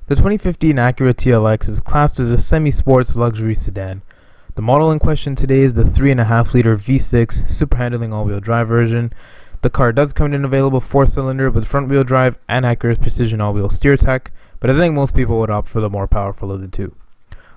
The 2015 Acura TLX is classed as a semi-sports luxury sedan. The model in question today is the 3.5-liter V6 super handling all-wheel drive version. The car does come in an available 4-cylinder with front-wheel drive and Acura's precision all-wheel steer tech, but I think most people would opt for the more powerful of the two.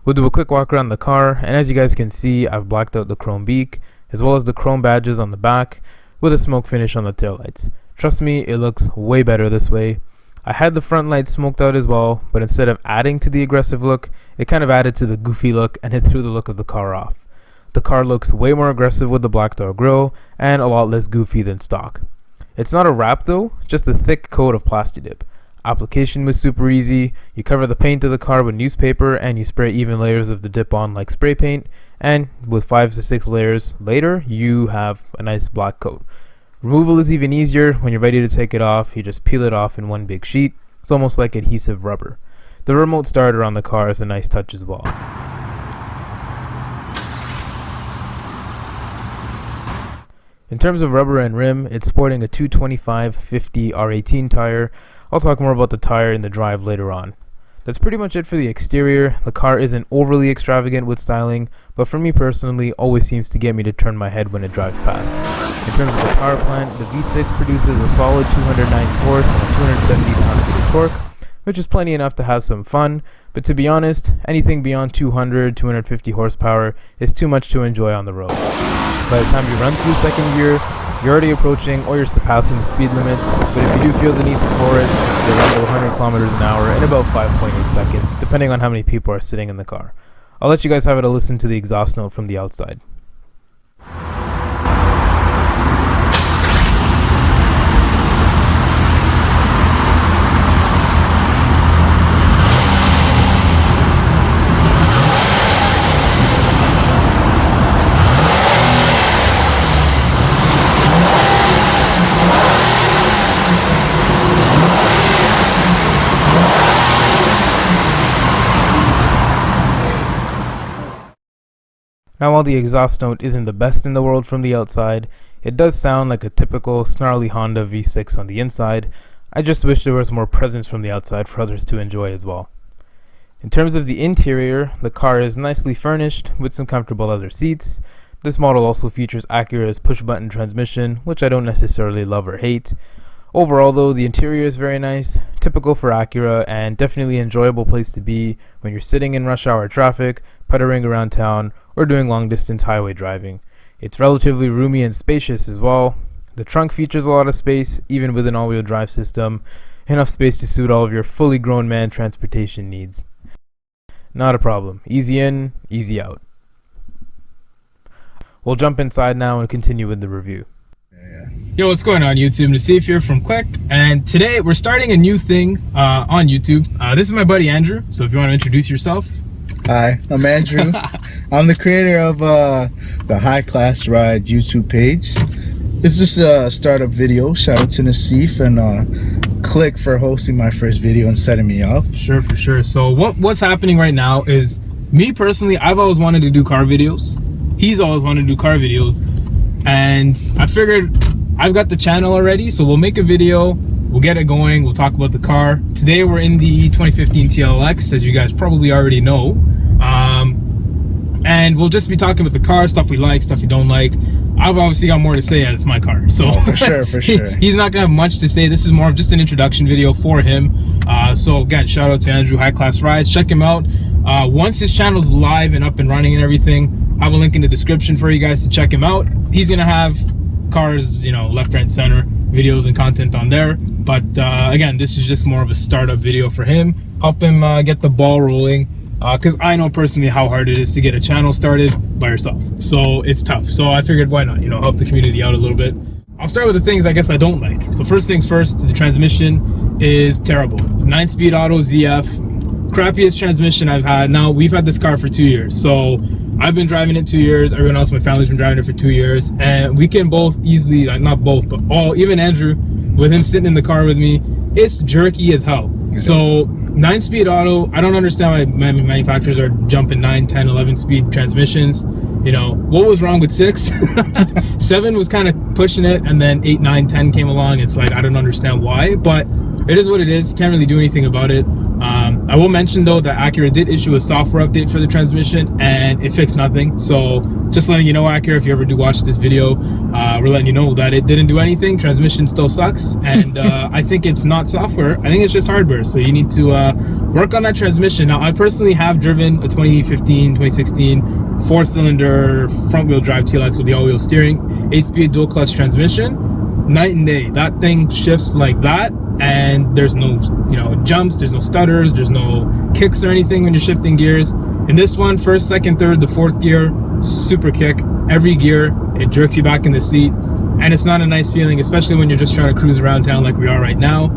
We'll do a quick walk around the car, and as you guys can see, I've blacked out the chrome beak, as well as the chrome badges on the back, with a smoke finish on the taillights. Trust me, it looks way better this way. I had the front lights smoked out as well, but instead of adding to the aggressive look, it kind of added to the goofy look and it threw the look of the car off. The car looks way more aggressive with the blacked out grille and a lot less goofy than stock. It's not a wrap though, just a thick coat of Plastidip. Application was super easy. You cover the paint of the car with newspaper and you spray even layers of the dip on like spray paint, and with 5 to 6 layers later, you have a nice black coat. Removal is even easier. When you're ready to take it off, you just peel it off in one big sheet. It's almost like adhesive rubber. The remote starter on the car is a nice touch as well. In terms of rubber and rim, it's sporting a 225/50 R18 tire. I'll talk more about the tire in the drive later on. That's pretty much it for the exterior. The car isn't overly extravagant with styling, but for me personally, always seems to get me to turn my head when it drives past. In terms of the power plant, the V6 produces a solid 290 horse and 270 pound-feet of torque, which is plenty enough to have some fun, but to be honest, anything beyond 250 horsepower is too much to enjoy on the road. By the time you run through second gear, you're already approaching or you're surpassing the speed limits, but if you do feel the need to floor it, you'll run to 100 kilometers an hour in about 5.8 seconds, depending on how many people are sitting in the car. I'll let you guys have it to listen to the exhaust note from the outside. Now, while the exhaust note isn't the best in the world from the outside, it does sound like a typical snarly Honda V6 on the inside. I just wish there was more presence from the outside for others to enjoy as well. In terms of the interior, the car is nicely furnished with some comfortable leather seats. This model also features Acura's push-button transmission, which I don't necessarily love or hate. Overall though, the interior is very nice, typical for Acura, and definitely an enjoyable place to be when you're sitting in rush hour traffic, puttering around town, or doing long distance highway driving. It's relatively roomy and spacious as well. The trunk features a lot of space, even with an all-wheel drive system, enough space to suit all of your fully grown man transportation needs. Not a problem. Easy in, easy out. We'll jump inside now and continue with the review. Yo, what's going on YouTube? Nassif here from Click, and today we're starting a new thing on YouTube. This is my buddy Andrew, so if you want to introduce yourself. Hi, I'm Andrew. I'm the creator of the High Class Ride YouTube page. It's just a startup video. Shout out to Nassif and Click for hosting my first video and setting me up. Sure, for sure. So what's happening right now is, me personally, I've always wanted to do car videos. He's always wanted to do car videos. And I figured I've got the channel already, so we'll make a video, we'll get it going, we'll talk about the car. Today we're in the 2015 TLX, as you guys probably already know. And we'll just be talking about the car, stuff we like, stuff we don't like. I've obviously got more to say as it's my car, so for sure. He's not gonna have much to say. This is more of just an introduction video for him. So again, shout out to Andrew, High Class Rides. Check him out. Once his channel's live and up and running and everything, I have a link in the description for you guys to check him out. He's gonna have cars, you know, left, right, and center, videos and content on there. But again, this is just more of a startup video for him. Help him get the ball rolling. Because I know personally how hard it is to get a channel started by yourself. So it's tough. So I figured, why not, you know, help the community out a little bit. I'll start with the things I guess I don't like. So first things first, the transmission is terrible. 9-speed auto ZF, crappiest transmission I've had. Now, we've had this car for 2 years. So I've been driving it 2 years. Everyone else in my family's been driving it for 2 years. And we can both easily, like not both, but even Andrew, with him sitting in the car with me, it's jerky as hell. So 9-speed auto, I don't understand why manufacturers are jumping 9, 10, 11-speed transmissions. You know, what was wrong with 6? 7 was kind of pushing it, and then 8, 9, 10 came along. It's like, I don't understand why, but it is what it is. Can't really do anything about it. I will mention though that Acura did issue a software update for the transmission and it fixed nothing. So just letting you know, Acura, if you ever do watch this video, we're letting you know that it didn't do anything. Transmission still sucks, and I think it's not software. I think it's just hardware. So you need to work on that transmission. Now, I personally have driven a 2015, 2016 4-cylinder front-wheel drive TLX with the all-wheel steering, 8-speed dual clutch transmission. Night and day. That thing shifts like that, and there's no, you know, jumps, there's no stutters, there's no kicks or anything when you're shifting gears. In this one, first, second, third, the fourth gear, super kick. Every gear, it jerks you back in the seat, and it's not a nice feeling, especially when you're just trying to cruise around town like we are right now.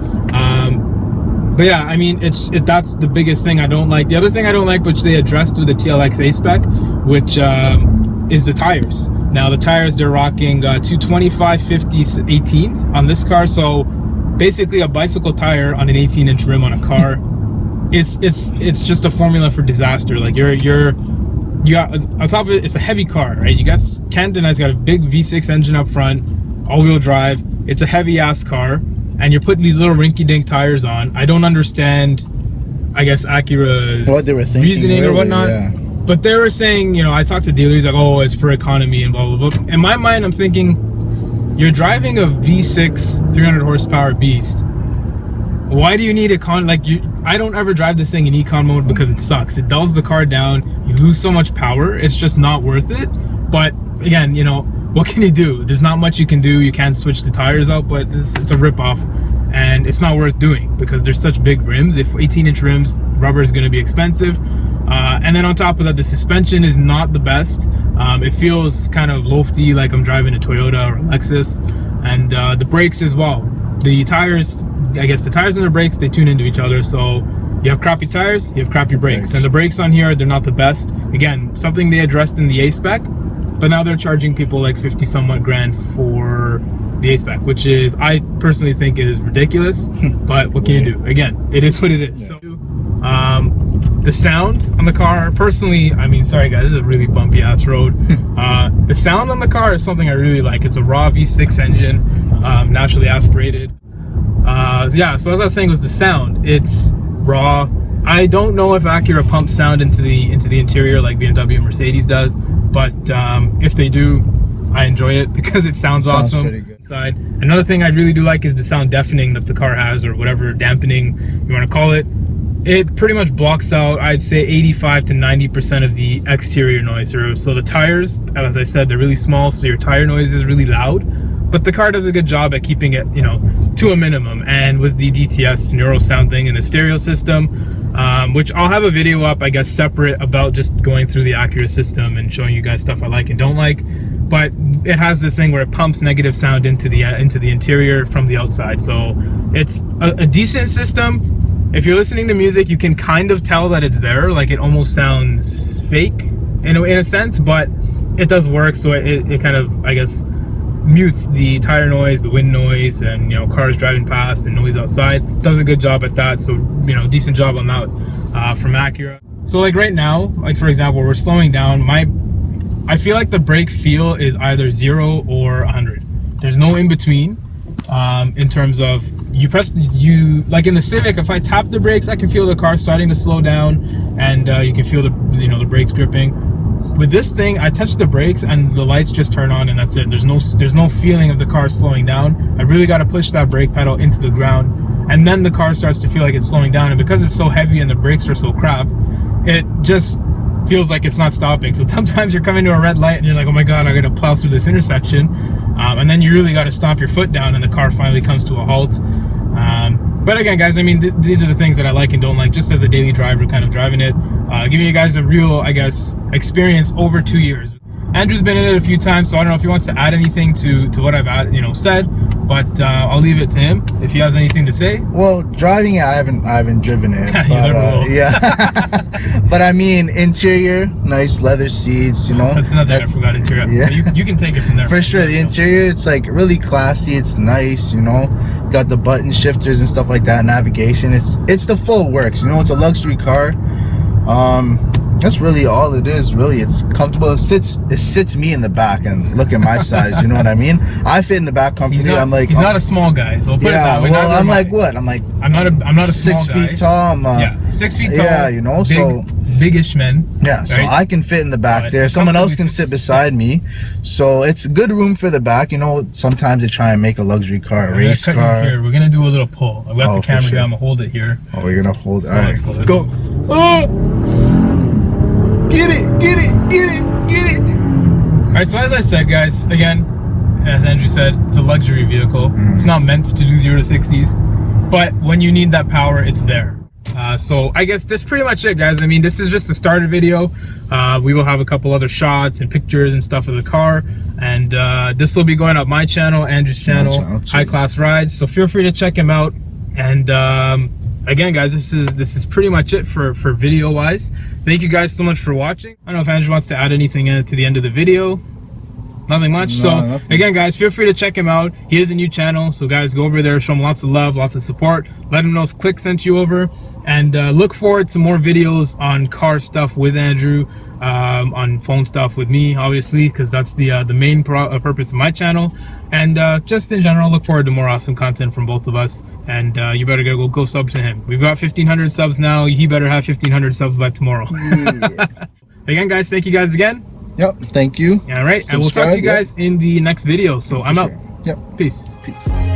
But yeah, I mean, that's the biggest thing I don't like. The other thing I don't like, which they addressed with the TLX A-Spec, which is the tires. Now the tires, they're rocking 225 50 18s on this car, so basically a bicycle tire on an 18-inch rim on a car. It's just a formula for disaster. Like you got on top of it, it's a heavy car, right? You got Canton has got a big V6 engine up front, all-wheel drive. It's a heavy ass car, and you're putting these little rinky-dink tires on. I don't understand, I guess, Acura's what they were thinking, reasoning really, or whatnot. yeah. But they were saying, you know, I talked to dealers like, oh, it's for economy and blah blah blah. In my mind, I'm thinking, you're driving a V6 300 horsepower beast. Why do you need I don't ever drive this thing in econ mode because it sucks. It dulls the car down. You lose so much power. It's just not worth it. But again, you know, what can you do? There's not much you can do. You can't switch the tires out, but it's a rip-off, and it's not worth doing because there's such big rims. If 18-inch rims, rubber is going to be expensive. And then on top of that, the suspension is not the best. It feels kind of lofty, like I'm driving a Toyota or a Lexus. And the brakes as well. The tires, I guess the tires and the brakes, they tune into each other. So you have crappy tires, you have crappy brakes. And the brakes on here, they're not the best. Again, something they addressed in the A-Spec, but now they're charging people like 50 somewhat grand for the A-Spec, which is, I personally think is ridiculous. But what can you do? Again, it is what it is. So the sound on the car, personally, I mean, sorry guys, this is a really bumpy ass road. The sound on the car is something I really like. It's a raw V6 engine, naturally aspirated. Yeah, so as I was saying with the sound, it's raw. I don't know if Acura pumps sound into the interior like BMW and Mercedes does, but if they do, I enjoy it because it sounds awesome inside. Another thing I really do like is the sound deafening that the car has, or whatever dampening you want to call it. It pretty much blocks out, I'd say, 85 to 90% of the exterior noise. So the tires, as I said, they're really small, so your tire noise is really loud. But the car does a good job at keeping it, you know, to a minimum. And with the DTS Neuro sound thing and the stereo system, which I'll have a video up, I guess, separate about just going through the Acura system and showing you guys stuff I like and don't like. But it has this thing where it pumps negative sound into the interior from the outside. So it's a decent system. If you're listening to music, you can kind of tell that it's there. Like, it almost sounds fake in a sense, but it does work. So it kind of, I guess, mutes the tire noise, the wind noise, and, you know, cars driving past and noise outside. Does a good job at that. So, you know, decent job on that from Acura. So like right now, like for example, we're slowing down. I feel like the brake feel is either 0 or 100. There's no in between. In terms of like in the Civic, if I tap the brakes, I can feel the car starting to slow down, and you can feel the brakes gripping. With this thing, I touch the brakes and the lights just turn on, and that's it. There's no feeling of the car slowing down. I really got to push that brake pedal into the ground, and then the car starts to feel like it's slowing down. And because it's so heavy and the brakes are so crap, it just feels like it's not stopping. So sometimes you're coming to a red light and you're like, oh my god, I'm gonna plow through this intersection, and then you really got to stomp your foot down, and the car finally comes to a halt. But again, guys, I mean, these are the things that I like and don't like, just as a daily driver kind of driving it, giving you guys a real, I guess, experience over 2 years. Andrew's been in it a few times, so I don't know if he wants to add anything to what I've said, but I'll leave it to him if he has anything to say. Well, driving it, I haven't driven it. You never will. Yeah. But I mean, interior, nice leather seats, you know. That's another thing I forgot, interior. Yeah. You can take it from there. For sure, the interior, it's like really classy. It's nice, you know. Got the button shifters and stuff like that. Navigation, it's the full works. You know, it's a luxury car. That's really all it is. Really, it's comfortable. It sits me in the back, and look at my size. You know what I mean? I fit in the back comfortably. He's not, I'm like, he's not a small guy. So put it that way. Well, I'm like what? I'm like, I'm not a small 6 guy. feet tall. I'm 6 feet tall. Yeah, you know, so biggish men. Yeah, so right? I can fit in the back there. Someone else can sit beside me. So it's good room for the back. You know, sometimes they try and make a luxury car, a race car. Here, we're gonna do a little pull. I've got the camera here. I'm gonna hold it here. Oh, you're gonna hold it. So all right, let's go. Oh! Get it, get it, get it, get it. All right, so as I said, guys, again, as Andrew said, it's a luxury vehicle. It's not meant to do 0 to 60s, but when you need that power, it's there. So I guess that's pretty much it, guys. I mean, this is just the starter video. We will have a couple other shots and pictures and stuff of the car, and this will be going up my channel, Andrew's channel, High Class Rides. So feel free to check him out. And again, guys, this is pretty much it for video wise. Thank you guys so much for watching. I don't know if Andrew wants to add anything to the end of the video. Nothing much. No, so nothing. again, guys, feel free to check him out. He has a new channel, so guys, go over there, show him lots of love, lots of support. Let him know Click sent you over, and look forward to more videos on car stuff with Andrew, on phone stuff with me, obviously, because that's the main purpose of my channel. And just in general, look forward to more awesome content from both of us. And you better go sub to him. We've got 1,500 subs now. He better have 1,500 subs by tomorrow. Yeah. Again, guys, thank you guys again. Yep, thank you. All right, and we'll talk to you guys in the next video. So I'm out. Yep. Peace. Peace.